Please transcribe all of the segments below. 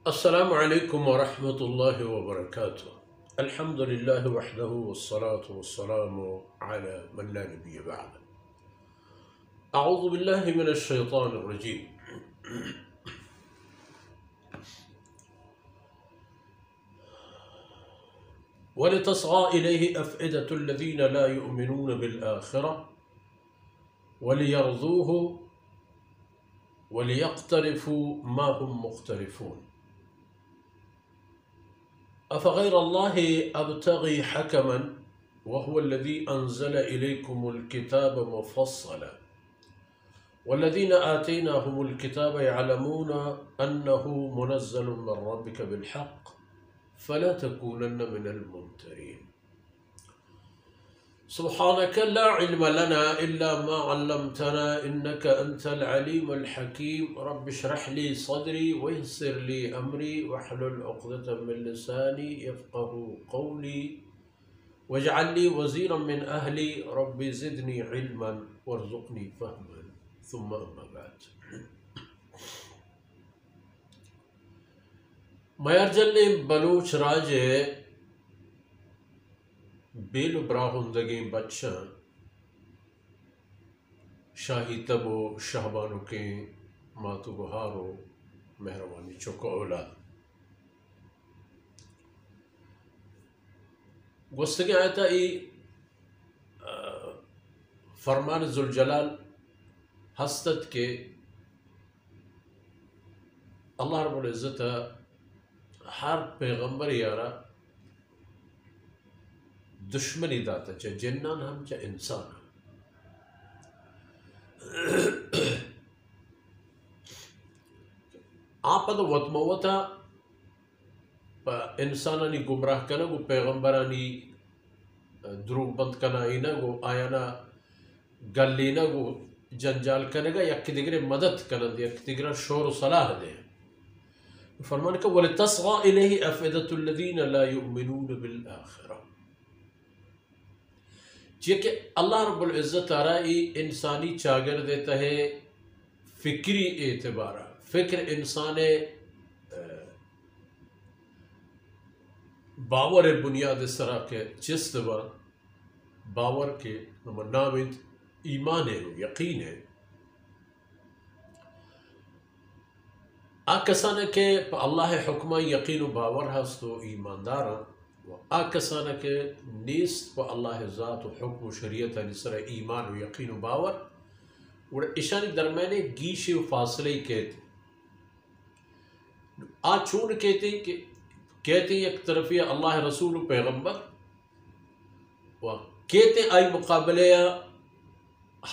السلام عليكم ورحمة الله وبركاته. الحمد لله وحده والصلاة والسلام على من لا نبي بعده. أعوذ بالله من الشيطان الرجيم. ولتصغى إليه أفئدة الذين لا يؤمنون بالآخرة وليرضوه وليقترفوا ما هم مقترفون. أفغير الله أبتغي حكما وهو الذي أنزل إليكم الكتاب مفصلا والذين آتيناهم الكتاب يعلمون أنه منزل من ربك بالحق فلا تكونن من الممترين. سبحانك لا علم لنا إلا ما علمتنا إنك أنت العليم الحكيم. رب اشرح لي صدري ويسر لي أمري واحلل عقدة من لساني يفقه قولي واجعل لي وزيرا من أهلي رب زدني علما وارزقني فهما. ثم أما بعد. ميرجل بلوچ راجے بیل براہندگی بچاں شاہی تبو شہبانو کے ماتو بہارو مہربانی چوکو اولاد گوستگی آیتا ای فرمان ذوالجلال ہستت کے اللہ رب العزت ہر پیغمبر یارا دشمنی داتا چاہے جنان ہم چاہے انسان ہم. آپ دا وطموتا پا انسانانی گمراہ کنا گو پیغمبرانی دروگ بند کنا اینا گو آیانا گلینا گو جنجال کنے گا یک دیگر مدد کنن دے یک دیگر شور و صلاح دے. فرمان کہ وَلِتَصْغَى إِلَيْهِ أَفْئِدَةُ الَّذِينَ لَا يُؤْمِنُونَ بِالْآخِرَةِ. یہ کہ اللہ رب العزت آرائی انسانی چاگر دیتا ہے فکری اعتبارہ. فکر انسان باور بنیاد سرا کے چست با باور کے نام ایمان ہے یقین ہے. آکسانہ کے پا اللہ حکمہ یقین و باور ہستو ایماندارا و آکسانہ کے نیست پا اللہ ذات و حکم و شریعت نسر ایمان و یقین و باور اور اشانی درمیانے گیشی و فاصلے کہتے. چون کہتے ہیں کہ کہتے ہیں ایک طرفی اللہ رسول و پیغمبر و کہتے ہیں آئی مقابلے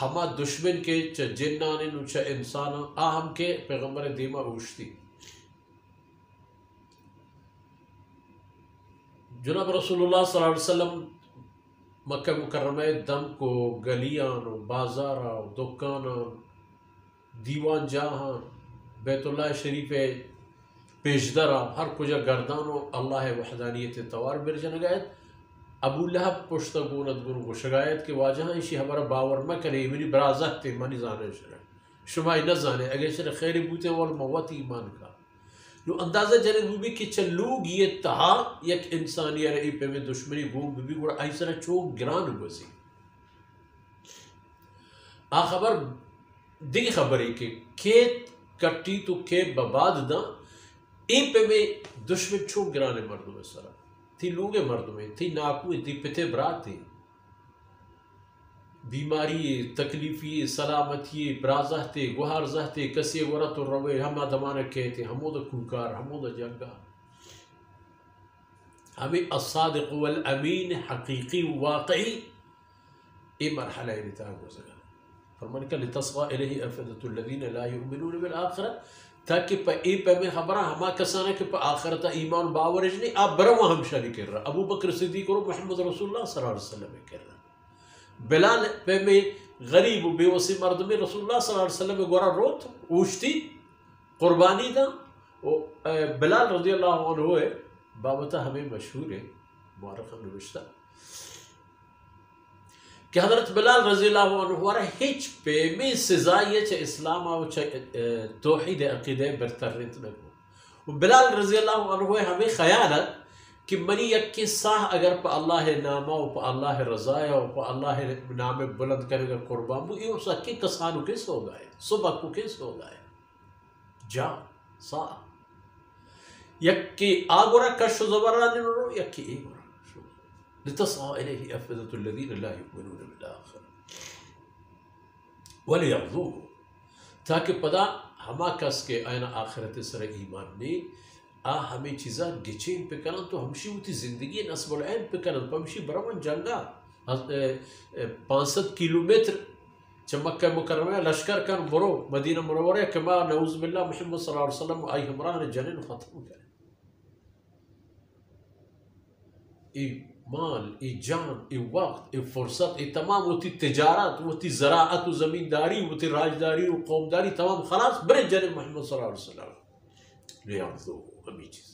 ہما دشمن کے چا جنانے نو چا انسانا آہم کے پیغمبر دیما اوشتی. جناب رسول اللہ صلی اللہ علیہ وسلم مکہ مکرمہ دم کو گلیان و بازارا و دکانا دیوان جاہاں بیت اللہ شریف پیشدرا ہر کجا گردانو اللہ وحدانیت توار برجن گئیت. ابو لہب پشتا گونت گونو کو شگایت کہ واجہاں اسی ہمارا باور مکنے منی برازت تے منی زانے شرح شمائی نہ زانے اگر شرح خیر بوتے والموت ایمان کا. نو اندازہ جنگ بھی کہ چلوگ یہ تہا یک انسانی رئی پہ میں دشمنی گوم بھی گوڑا آئی سرح چوک گران بسی. خبر دی خبری کہ کیت کٹی تو کیت بباد دا ای پہ میں دشمن چوک گرانے مردوں میں سرح تھی لوگے مردوں میں تھی ناکوئے تھی پتے برات تھی بیماری تکلیفی سلامتی برازہ تے گوھارزہ تے کسی ورط و روے ہما دمانہ کہتے ہمو دا کوکار ہمو دا جنگا. ہمیں الصادق والامین حقیقی واقعی ای مرحلہ انتہا گزرا. فرمان کہ لِتَصْغَى إِلَيْهِ أَفْئِدَةُ الَّذِينَ لَا يُؤْمِنُونَ بِالْآخِرَةِ تاکہ پا ای پہ میں خبرہ ہما کسانا کہ پا آخرتا ایمان باورج نہیں آپ برا وہاں ہمشہ نہیں کر رہا. ابو بکر صدیق اور محمد رسول اللہ صلی اللہ علیہ وسلم کر رہا. بلال پہ میں غریب و بے وسی مرد میں رسول اللہ صلی اللہ علیہ وسلم گورا روت اوشتی قربانی دا. بلال رضی اللہ عنہ ہوئے بابتا ہمیں مشہور ہے معرخہ نوشتہ کہ حضرت بلال رضی اللہ عنہ وارا ہیچ پیمی سزا یہ چھے اسلام آو چھے توحید عقیدہ برترنت نکو بلال رضی اللہ عنہ ہمیں خیالت کہ منی یک کے ساہ اگر پا اللہ نامہ و پا اللہ رضایہ و پا اللہ نام بلند کرے گا قربان بو یہ اسا کی کسانو کس ہو گئے صبح کو کس ہو گئے جا ساہ یک کے آگورا کشو زبرانی رو یک کے ایگورا لتصغى إليه أفئدة الذين لا يؤمنون بالآخرة وليرضوه تاکہ پدا ہما کس کے آئینہ آخرت سر ایمان نے ہمیں چیزاں گچین پہ کرن تو ہمشی ہوتی زندگی نصب العین پہ کرن تو ہمشی برامن جنگا 500 کلومیٹر چمکہ مکرمہ لشکر کن برو مدینہ منورہ کما نعوذ باللہ محمد صلی اللہ علیہ وسلم آئی ہمراہ جنن ختم کرے ای مال ای جان ای وقت ای فرصت ای تمام ہوتی تجارت ہوتی زراعت و زمینداری ہوتی راجداری و قومداری تمام خلاص برے جنب محمد صلی اللہ علیہ وسلم لیعرضو ہمیں چیزیں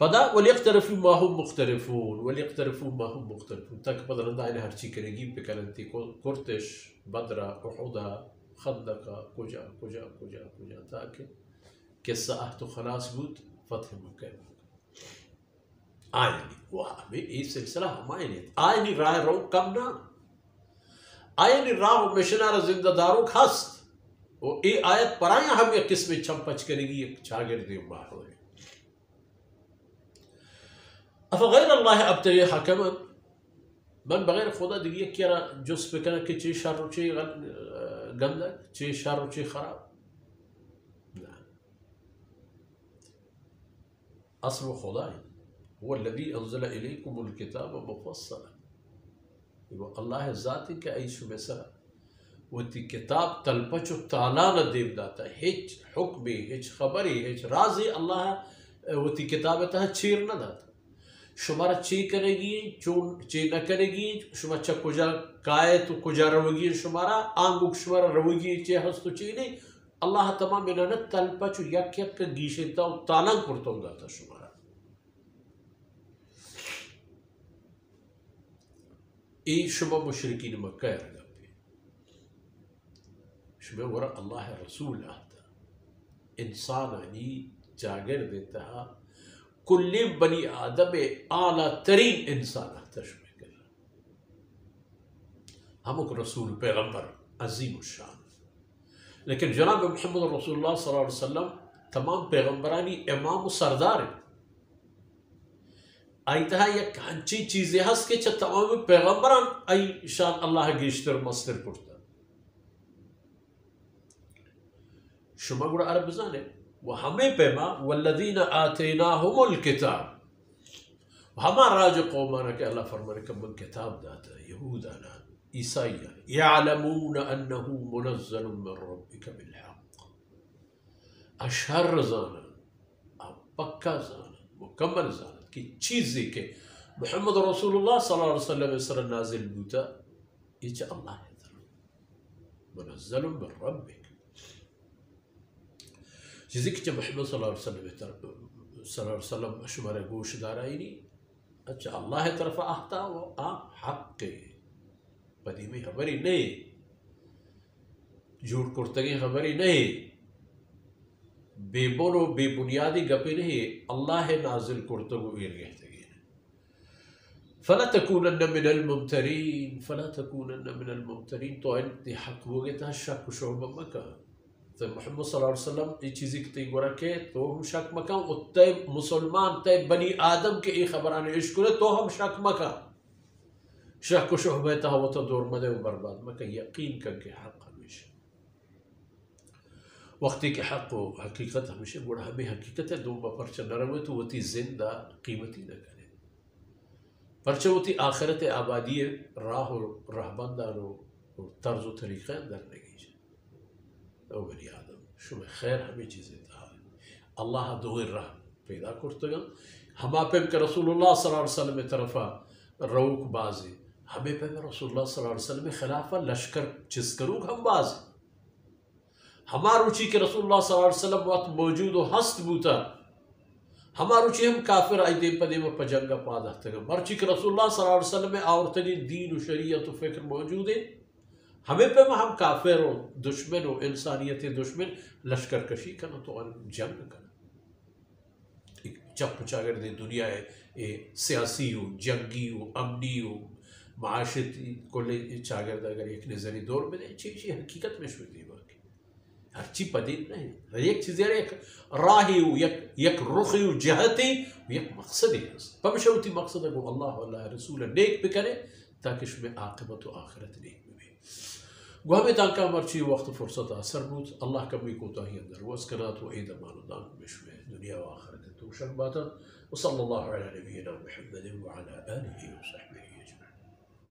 پدا وَلْيَقْتَرِفُوا مَا هُمْ مُخْتَرِفُونَ وَلْيَقْتَرِفُوا مَا هُمْ مُخْتَرِفُونَ تاکہ پدا رندہ انہیں ہر چی کرنگی پہ کرنتی کرتش بدرہ احدہ خندقہ کجا کجا کجا کجا تاکہ قصہ احت و خلاص بود فتح مکہ آئینی وہ ہمیں یہ سلسلہ ہم آئینی آئینی راہ رو کم نا آئینی راہ مشنار زندہ دارو خست وہ ای آیت پر آیا ہم یہ قسم چمپچ کرے گی ایک چاگردی ماہ ہوئے افغیر اللہ ابتغی حکما من بغیر خدا دیگی کیا جس پہ کہنا کہ چی شر و چی گندک چی شر و چی خراب اصل خدا ہے هو الذي انزل اليكم الكتاب مفصلا وہ اللہ ذاتی کہ ایسو مثلا وہ تی کتاب تلپچو تالانا دیو داتا ہیچ حکمی ہیچ خبری ہیچ رازی اللہ وہ تی کتابتا چیر نہ داتا شمارا چی کرے گی چون چی نہ کرے گی شما چا کجا کائے تو کجا روگی شمارا آنگو شمارا روگی چی ہستو چی نہیں اللہ تمام انہانا تلپچو یک یک گیشتا تالان کرتا داتا شمارا ای شما مشرکین مکہ رگا پہ شما ورا اللہ رسول آتا انسان آنی جاگر دیتا کل بنی آدم اعلیٰ ترین انسان آتا شما کرا ہم ایک رسول پیغمبر عظیم الشان لیکن جناب محمد رسول اللہ صلی اللہ علیہ وسلم تمام پیغمبرانی امام و سردار ہیں آئیتہا یک ہنچی چیزیں ہست کہ چھتا تمام پیغمبران آئی شان اللہ گیشتر مستر کرتا شما گوڑا عرب بزانے وہ ہمیں پیما والذین آتیناہم الکتاب ہما راج قومانا کہ اللہ فرمانے کہ من کتاب داتا یہودانا عیسائیانا یعلمون انہو منزل من ربک بالحق اشہر زانا پکا زانا مکمل زانا کی چیزی کہ محمد رسول اللہ صلی اللہ علیہ وسلم سر نازل بوتا یہ چا اللہ ہے طرف منزل من ربک چیزی کہ محمد صلی اللہ علیہ وسلم شمار گوش دارائی نہیں اچھا اللہ طرف آتا وہ آپ حق کے پدی میں خبری نہیں جھوٹ کرتگی خبری نہیں بے بولو بے بنیادی گپی نہیں اللہ نازل کرتگو ایر گہتگی فلا تکونن من الممترین فلا تکونن من الممترین تو انتی حق ہو گئے تھا شک و شعبہ مکہ تو محمد صلی اللہ علیہ وسلم یہ چیزی کتی گو رکھے تو ہم شک مکہ اور تے مسلمان تے بنی آدم کے ای خبرانے عشق کرے تو ہم شک مکہ شک و شعبہ تھا وہ تو دور مدے و برباد مکہ یقین کر کے حق ہمیشہ وقتی کے حق و حقیقت ہمیشہ گوڑا ہمیں حقیقت ہے دوم با پرچہ نروے تو وہ تی زندہ قیمتی نہ کرے پرچہ وہ تی آخرت آبادی راہ و رہبندان و طرز و طریقہ اندر لگی جائے او بنی آدم شما خیر ہمیں چیزیں تھا اللہ دوغیر راہ پیدا کرتا گا ہما پہ کہ رسول اللہ صلی اللہ علیہ وسلم طرفا روک بازی ہمیں پہ رسول اللہ صلی اللہ علیہ وسلم خلافہ لشکر چیز کروگ ہم بازی ہمارو چی کہ رسول اللہ صلی اللہ علیہ وسلم وقت موجود و ہست بوتا ہمارو چی ہم کافر آئی دے پدے میں پجنگا پادا تگا مرچی کہ رسول اللہ صلی اللہ علیہ وسلم میں آورتنی دین و شریعت و فکر موجود ہے ہمیں پہ ہم کافر و دشمن و انسانیت دشمن لشکر کشی کرنا تو جنگ کرنا چپ چاگر دے دنیا ہے سیاسی ہو جنگی ہو امنی ہو معاشرتی کل چاگر اگر ایک نظری دور میں دے چیز حقیقت میں شوئی دی باقی ہر چی پدید نہیں ایک چیز ایک راہی ہو یک رخی ہو جہتی یک مقصدی ہے پمشوتی مقصد ہے وہ اللہ واللہ رسول نیک بکنے تاکہ شمی عاقبت و آخرت نیک بھی گو ہمیں تانکہ مرچی وقت فرصت اثر بود اللہ کمی کوتاہی اندر واسکنات و عید امان دان بشوے دنیا و آخرت تو شک باتا وصلی اللہ علی نبینا محمد وعلى آلہ وصحبہ